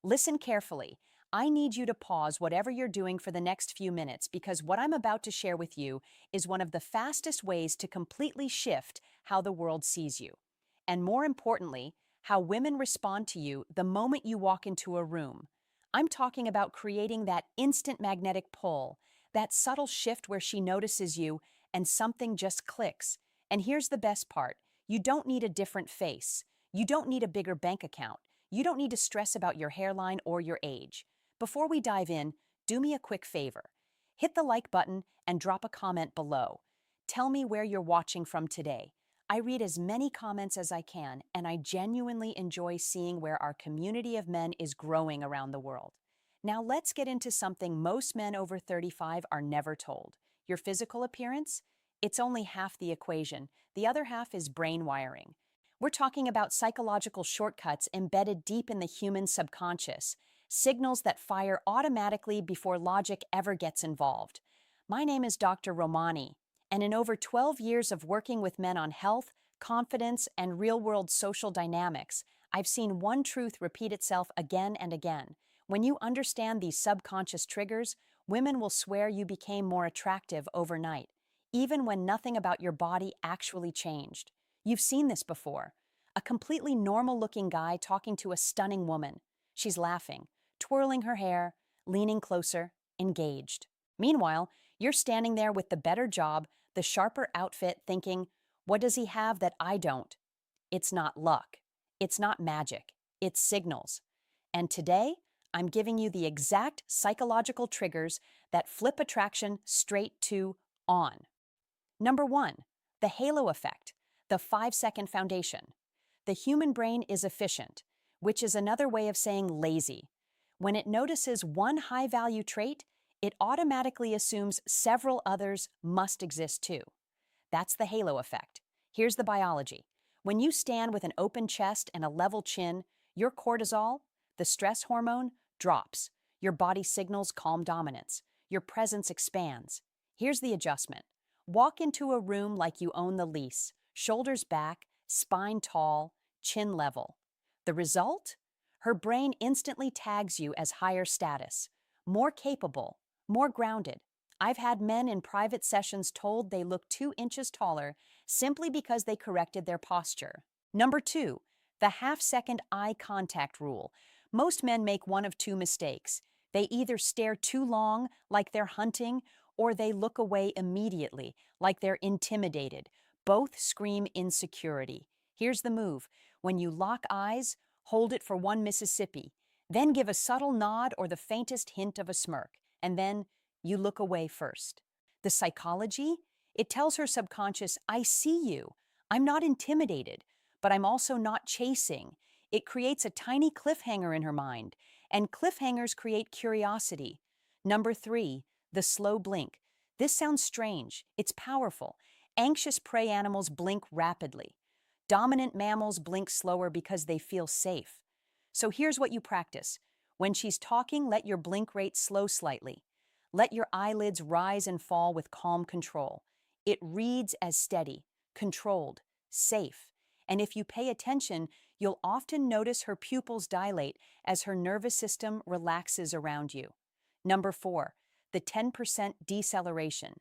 Listen carefully. I need you to pause whatever you're doing for the next few minutes because what I'm about to share with you is one of the fastest ways to completely shift how the world sees you. And more importantly, how women respond to you the moment you walk into a room. I'm talking about creating that instant magnetic pull, that subtle shift where she notices you and something just clicks. And here's the best part. You don't need a different face. You don't need a bigger bank account. You don't need to stress about your hairline or your age. Before we dive in, do me a quick favor. Hit the like button and drop a comment below. Tell me where you're watching from today. I read as many comments as I can, and I genuinely enjoy seeing where our community of men is growing around the world. Now let's get into something most men over 35 are never told. Your physical appearance? It's only half the equation. The other half is brain wiring. We're talking about psychological shortcuts embedded deep in the human subconscious, signals that fire automatically before logic ever gets involved. My name is Dr. Romani, and in over 12 years of working with men on health, confidence, and real-world social dynamics, I've seen one truth repeat itself again and again. When you understand these subconscious triggers, women will swear you became more attractive overnight, even when nothing about your body actually changed. You've seen this before. A completely normal-looking guy talking to a stunning woman. She's laughing, twirling her hair, leaning closer, engaged. Meanwhile, you're standing there with the better job, the sharper outfit, thinking, what does he have that I don't? It's not luck. It's not magic. It's signals. And today, I'm giving you the exact psychological triggers that flip attraction straight to on. Number one, the halo effect, the 5-second foundation. The human brain is efficient, which is another way of saying lazy. When it notices one high-value trait, it automatically assumes several others must exist too. That's the halo effect. Here's the biology. When you stand with an open chest and a level chin, your cortisol, the stress hormone, drops. Your body signals calm dominance. Your presence expands. Here's the adjustment. Walk into a room like you own the lease, shoulders back, spine tall, chin level. The result? Her brain instantly tags you as higher status, more capable, more grounded. I've had men in private sessions told they look 2 inches taller simply because they corrected their posture. Number two, the half-second eye contact rule. Most men make one of two mistakes. They either stare too long, like they're hunting, or they look away immediately, like they're intimidated. Both scream insecurity. Here's the move. When you lock eyes, hold it for 1 Mississippi, then give a subtle nod or the faintest hint of a smirk, and then you look away first. The psychology? It tells her subconscious, I see you. I'm not intimidated, but I'm also not chasing. It creates a tiny cliffhanger in her mind, and cliffhangers create curiosity. Number three, the slow blink. This sounds strange. It's powerful. Anxious prey animals blink rapidly. Dominant mammals blink slower because they feel safe. So here's what you practice. When she's talking, let your blink rate slow slightly. Let your eyelids rise and fall with calm control. It reads as steady, controlled, safe. And if you pay attention, you'll often notice her pupils dilate as her nervous system relaxes around you. Number four, the 10% deceleration.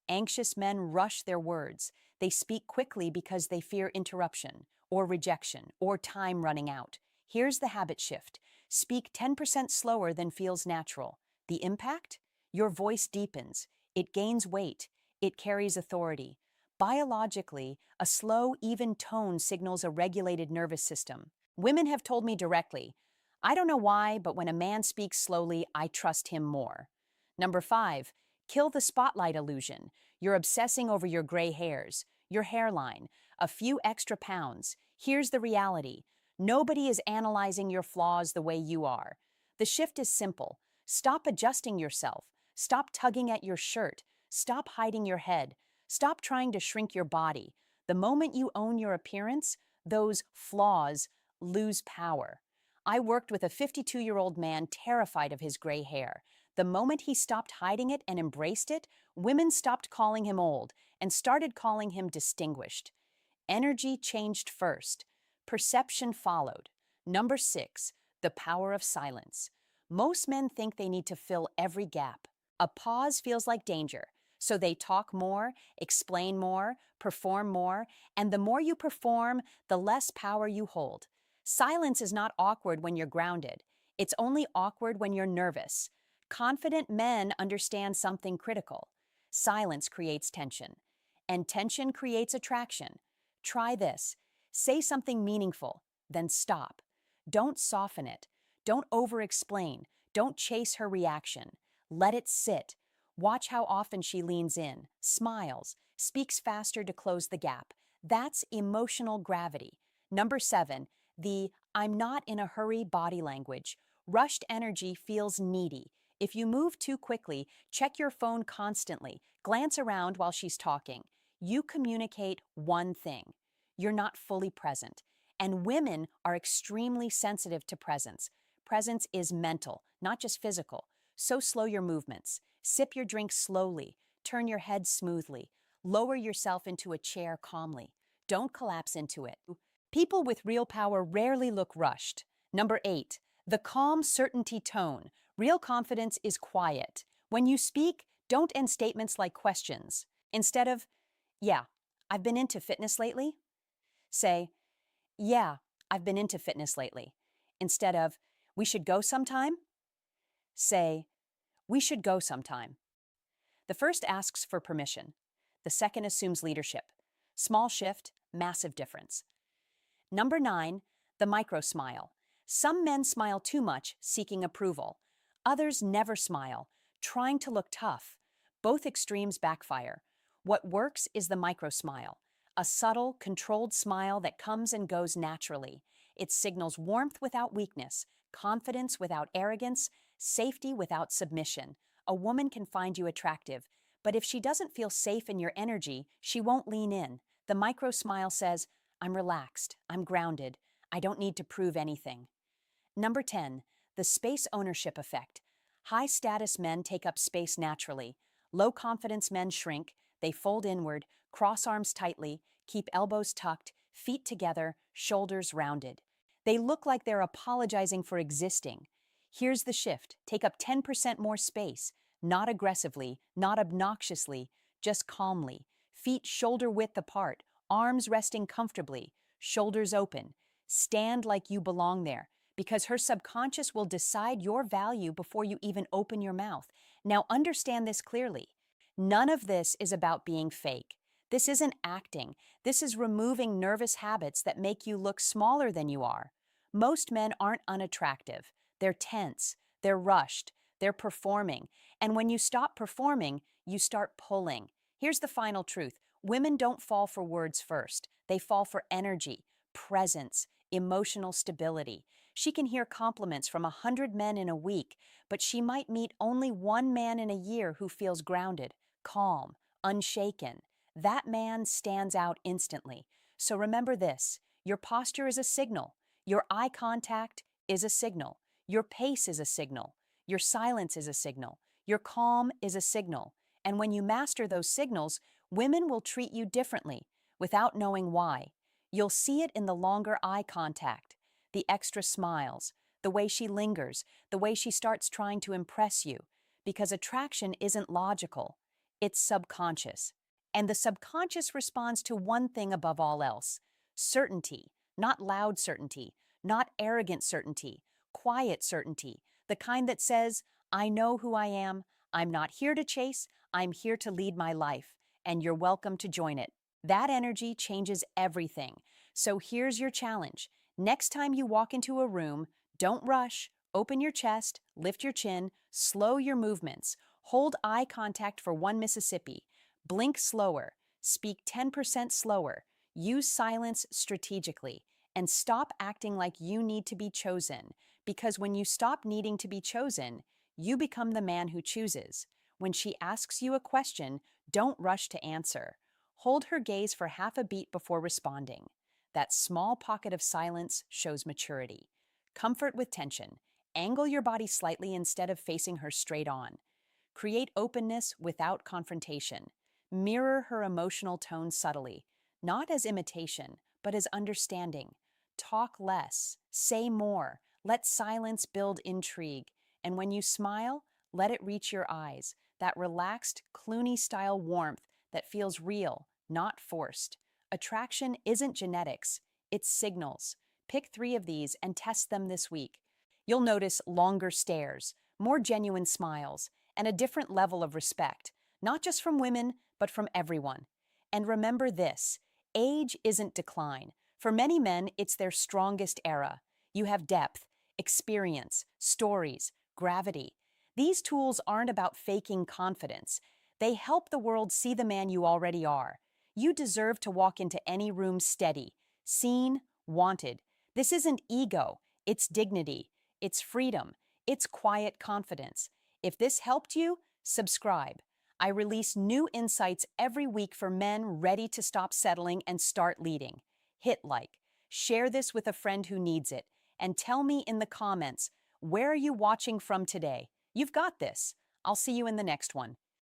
Anxious men rush their words. They speak quickly because they fear interruption, or rejection, or time running out. Here's the habit shift. Speak 10% slower than feels natural. The impact? Your voice deepens. It gains weight. It carries authority. Biologically, a slow, even tone signals a regulated nervous system. Women have told me directly, I don't know why, but when a man speaks slowly, I trust him more. Number five, kill the spotlight illusion. You're obsessing over your gray hairs, your hairline, a few extra pounds. Here's the reality. Nobody is analyzing your flaws the way you are. The shift is simple. Stop adjusting yourself. Stop tugging at your shirt. Stop hiding your head. Stop trying to shrink your body. The moment you own your appearance, those flaws lose power. I worked with a 52-year-old man terrified of his gray hair. The moment he stopped hiding it and embraced it, women stopped calling him old and started calling him distinguished. Energy changed first. Perception followed. Number six, The power of silence. Most men think they need to fill every gap. A pause feels like danger, so they talk more, explain more, perform more, and the more you perform, the less power you hold. Silence is not awkward when you're grounded. It's only awkward when you're nervous. Confident men understand something critical. Silence creates tension, and tension creates attraction. Try this. Say something meaningful, then stop. Don't soften it. Don't over-explain. Don't chase her reaction. Let it sit. Watch how often she leans in, smiles, speaks faster to close the gap. That's emotional gravity. Number 7, the "I'm not in a hurry" body language. Rushed energy feels needy. If you move too quickly, check your phone constantly, glance around while she's talking. You communicate one thing. You're not fully present. And women are extremely sensitive to presence. Presence is mental, not just physical. So slow your movements. Sip your drink slowly. Turn your head smoothly. Lower yourself into a chair calmly. Don't collapse into it. People with real power rarely look rushed. Number 8, the calm certainty tone. Real confidence is quiet. When you speak, don't end statements like questions. Instead of, "Yeah, I've been into fitness lately," say, "Yeah, I've been into fitness lately." Instead of, "We should go sometime," say, "We should go sometime." The first asks for permission. The second assumes leadership. Small shift, massive difference. Number 9, the micro smile. Some men smile too much, seeking approval. Others never smile, trying to look tough. Both extremes backfire. What works is the micro smile, a subtle, controlled smile that comes and goes naturally. It signals warmth without weakness, confidence without arrogance, safety without submission. A woman can find you attractive, but if she doesn't feel safe in your energy, she won't lean in. The micro smile says, "I'm relaxed, I'm grounded, I don't need to prove anything." Number 10, the space ownership effect. High status men take up space naturally. Low confidence men shrink, they fold inward, cross arms tightly, keep elbows tucked, feet together, shoulders rounded. They look like they're apologizing for existing. Here's the shift. Take up 10% more space, not aggressively, not obnoxiously, just calmly. Feet shoulder width apart, arms resting comfortably, shoulders open. Stand like you belong there, because her subconscious will decide your value before you even open your mouth. Now understand this clearly. None of this is about being fake. This isn't acting. This is removing nervous habits that make you look smaller than you are. Most men aren't unattractive. They're tense. They're rushed. They're performing. And when you stop performing, you start pulling. Here's the final truth. Women don't fall for words first. They fall for energy, presence, emotional stability. She can hear compliments from 100 men in a week, but she might meet only one man in a year who feels grounded, calm, unshaken. That man stands out instantly. So remember this, your posture is a signal. Your eye contact is a signal. Your pace is a signal. Your silence is a signal. Your calm is a signal. And when you master those signals, women will treat you differently without knowing why. You'll see it in the longer eye contact, the extra smiles, the way she lingers, the way she starts trying to impress you. Because attraction isn't logical, it's subconscious. And the subconscious responds to one thing above all else: certainty, not loud certainty, not arrogant certainty, quiet certainty, the kind that says, "I know who I am, I'm not here to chase, I'm here to lead my life, and you're welcome to join it." That energy changes everything. So here's your challenge. Next time you walk into a room, don't rush, open your chest, lift your chin, slow your movements, hold eye contact for 1 Mississippi, blink slower, speak 10% slower, use silence strategically, and stop acting like you need to be chosen. Because when you stop needing to be chosen, you become the man who chooses. When she asks you a question, don't rush to answer. Hold her gaze for half a beat before responding. That small pocket of silence shows maturity. Comfort with tension. Angle your body slightly instead of facing her straight on. Create openness without confrontation. Mirror her emotional tone subtly, not as imitation, but as understanding. Talk less, say more. Let silence build intrigue, and when you smile, let it reach your eyes. That relaxed, Clooney-style warmth that feels real, not forced. Attraction isn't genetics, it's signals. Pick 3 of these and test them this week. You'll notice longer stares, more genuine smiles, and a different level of respect, not just from women, but from everyone. And remember this, age isn't decline. For many men, it's their strongest era. You have depth, experience, stories, gravity. These tools aren't about faking confidence. They help the world see the man you already are. You deserve to walk into any room steady, seen, wanted. This isn't ego, it's dignity, it's freedom, it's quiet confidence. If this helped you, subscribe. I release new insights every week for men ready to stop settling and start leading. Hit like, share this with a friend who needs it, and tell me in the comments, where are you watching from today? You've got this. I'll see you in the next one.